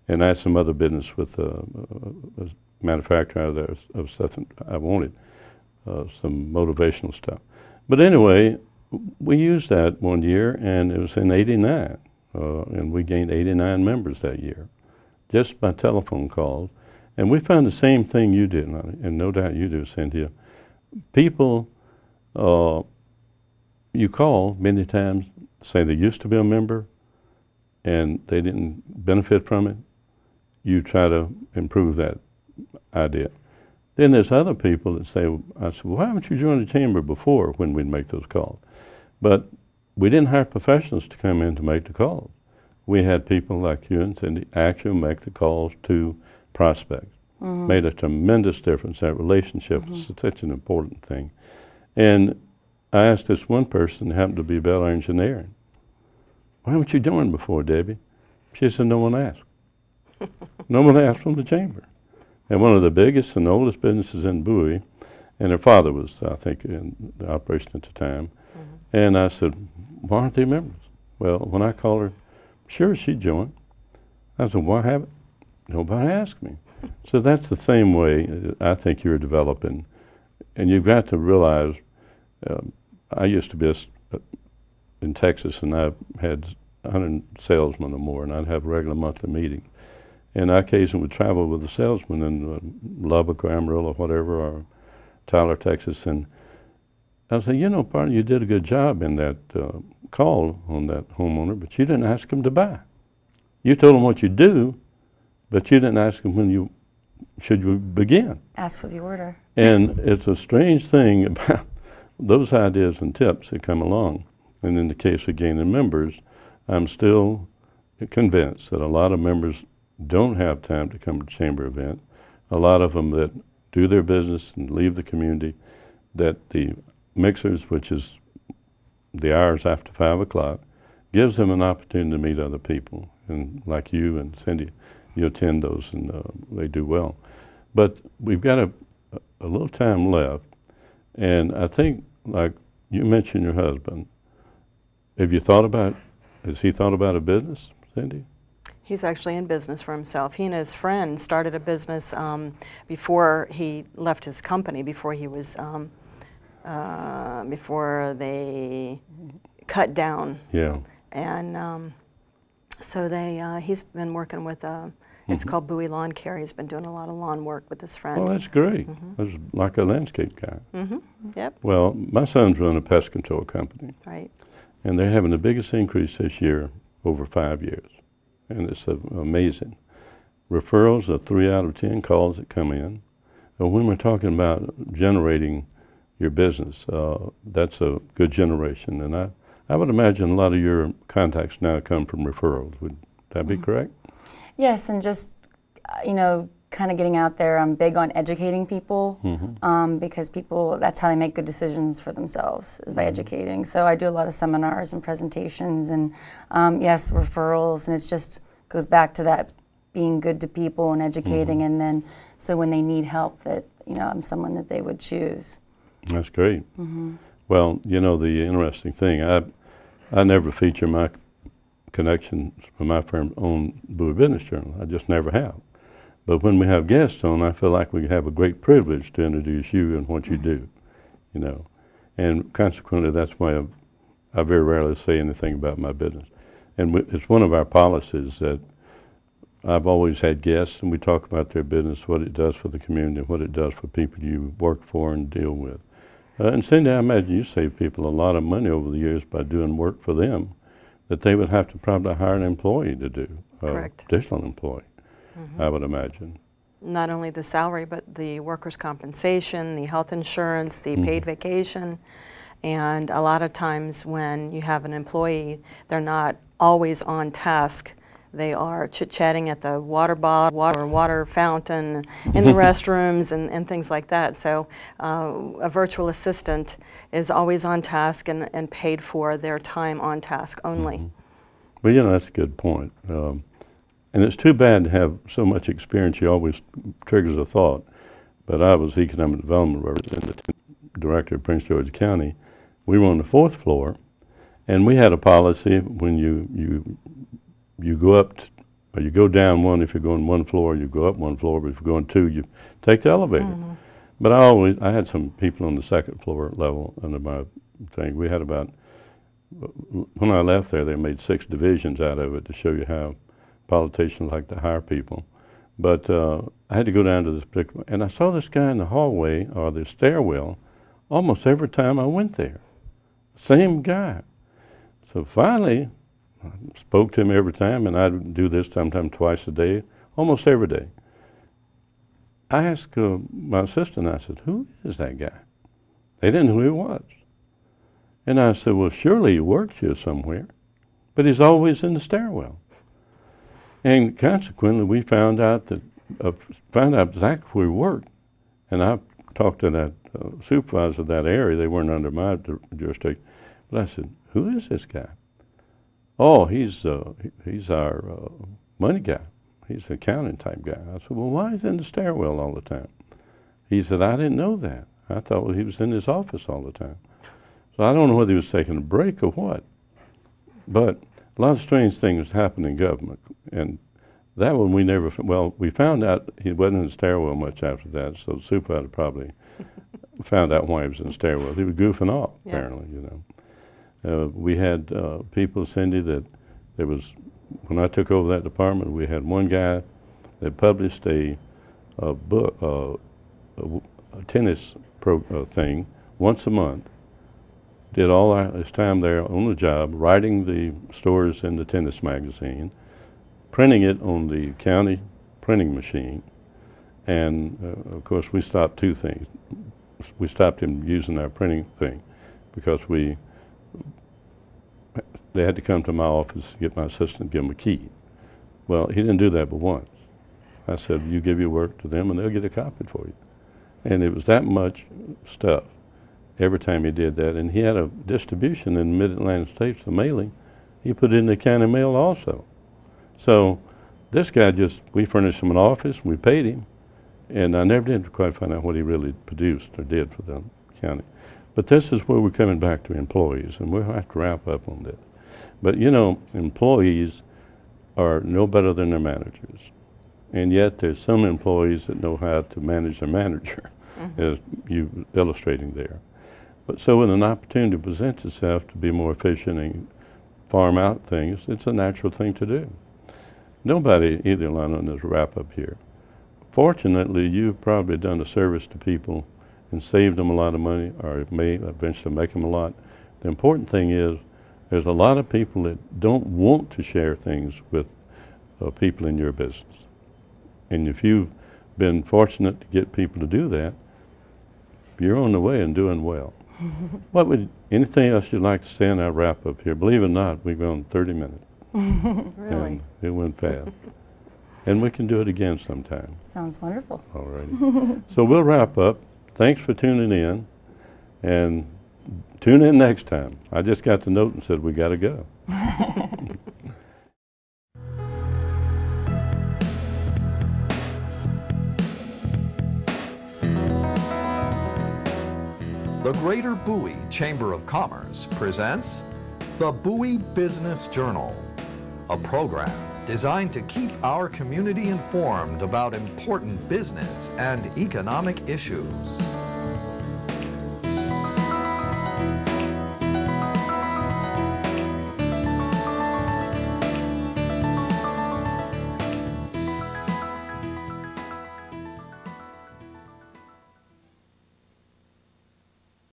And I had some other business with a manufacturer out of there of stuff that I wanted, some motivational stuff. But anyway, we used that one year, and it was in '89, and we gained 89 members that year, just by telephone calls. And we found the same thing you did, and no doubt you do, Cynthia. People you call many times, say they used to be a member and they didn't benefit from it. You try to improve that idea. Then there's other people that say, I said, well, why haven't you joined the chamber before when we'd make those calls? But we didn't hire professionals to come in to make the calls. We had people like you and Cindy actually make the calls to prospects. Made a tremendous difference. That relationship is such an important thing. And I asked this one person, who happened to be Bel Air Engineering, why haven't you joined before, Debbie? She said, no one asked. No one asked from the chamber. And one of the biggest and oldest businesses in Bowie, and her father was, I think, in the operation at the time. And I said, why aren't they members? Well, when I called her, sure, she'd join. I said, why haven't? Nobody asked me. So that's the same way I think you're developing. And you've got to realize, I used to be in Texas, and I had 100 salesmen or more, and I'd have regular monthly meetings. And I occasionally would travel with a salesman in Lubbock or Amarillo, whatever, or Tyler, Texas. And I would say, you know, partner, you did a good job in that call on that homeowner, but you didn't ask him to buy. You told him what you do, but you didn't ask him when you should you begin. Ask for the order. And it's a strange thing about those ideas and tips that come along. And in the case of gaining members, I'm still convinced that a lot of members don't have time to come to chamber event. A lot of them that do their business and leave the community, that the mixers, which is the hours after 5 o'clock, gives them an opportunity to meet other people. And like you and Cindy, you attend those and they do well. But we've got a little time left. And I think, like you mentioned your husband, have you thought about, has he thought about a business, Cindy? He's actually in business for himself. He and his friend started a business before he left his company, before he was, before they cut down. Yeah. And so they, he's been working with, it's called Bowie Lawn Care. He's been doing a lot of lawn work with his friend. Well, that's great. That's like a landscape guy. Yep. Well, my son's running a pest control company. Right. And they're having the biggest increase this year over 5 years. And it's amazing. Referrals are 3 out of 10 calls that come in. And when we're talking about generating your business, that's a good generation. And I would imagine a lot of your contacts now come from referrals. Would that be correct? Yes, and just, you know, kind of getting out there. I'm big on educating people because people, that's how they make good decisions for themselves, is by educating. So I do a lot of seminars and presentations and, yes, referrals, and it's just goes back to that being good to people and educating, and then so when they need help that, you know, I'm someone that they would choose. That's great. Well, you know, the interesting thing, I never feature my connections from my firm on Bowie Business Journal. I just never have. But when we have guests on, I feel like we have a great privilege to introduce you and what you do, you know. And consequently, that's why I very rarely say anything about my business. And it's one of our policies that I've always had guests, and we talk about their business, what it does for the community, what it does for people you work for and deal with. And Cindy, I imagine you save people a lot of money over the years by doing work for them that they would have to probably hire an employee to do. Correct. Additional employee, I would imagine. Not only the salary, but the workers' compensation, the health insurance, the paid vacation. And a lot of times when you have an employee, they're not always on task. They are chit-chatting at the water bottle or water fountain, in the restrooms and things like that. So a virtual assistant is always on task and paid for their time on task only. Well, you know, that's a good point. And it's too bad to have so much experience. You always triggers a thought. But I was economic development representative, director of Prince George County. We were on the 4th floor, and we had a policy when you go up or you go down one if you're going one floor, you go up one floor, but if you're going two, you take the elevator. But I had some people on the second floor level under my thing. We had about, when I left there, they made 6 divisions out of it to show you how politicians like to hire people. But I had to go down to this particular, and I saw this guy in the hallway or the stairwell almost every time I went there. Same guy. So finally, I spoke to him every time, and I'd do this sometimes twice a day, almost every day. I asked my assistant, I said, who is that guy? They didn't know who he was. And I said, well, surely he works here somewhere, but he's always in the stairwell. And consequently, we found out exactly where he worked. And I talked to that supervisor of that area. They weren't under my jurisdiction. But I said, who is this guy? Oh, he's our money guy. He's an accounting type guy. I said, well, why is he in the stairwell all the time? He said, I didn't know that. I thought he was in his office all the time. So I don't know whether he was taking a break or what. But a lot of strange things happen in government. And that one we found out he wasn't in the stairwell much after that, so the supervisor probably found out why he was in the stairwell. He was goofing off, apparently, you know. We had people, Cindy, that there was, when I took over that department, we had one guy that published a book, a tennis thing once a month, did all his time there on the job, writing the stories in the tennis magazine, printing it on the county printing machine, and of course we stopped 2 things. We stopped him using our printing thing because they had to come to my office to get my assistant to give him a key. Well, he didn't do that but once. I said, you give your work to them and they'll get it copied for you. And it was that much stuff every time he did that. And he had a distribution in the Mid-Atlantic states, the mailing. He put it in the county mail also. So this guy we furnished him an office, we paid him, and I never did quite find out what he really produced or did for the county. But this is where we're coming back to employees, and we'll have to wrap up on this. But you know, employees are no better than their managers. And yet there's some employees that know how to manage their manager, as you illustrating there. But so when an opportunity presents itself to be more efficient and farm out things, it's a natural thing to do. Nobody, either, Alana, in this wrap up here. Fortunately, you've probably done a service to people and saved them a lot of money, or it may eventually make them a lot. The important thing is there's a lot of people that don't want to share things with people in your business. And if you've been fortunate to get people to do that, you're on the way and doing well. Anything else you'd like to say in our wrap up here? Believe it or not, we've gone 30 minutes. Really? And it went fast. And we can do it again sometime. Sounds wonderful. All right. So we'll wrap up. Thanks for tuning in. And tune in next time. I just got the note and said we got to go. The Greater Bowie Chamber of Commerce presents the Bowie Business Journal, a program designed to keep our community informed about important business and economic issues.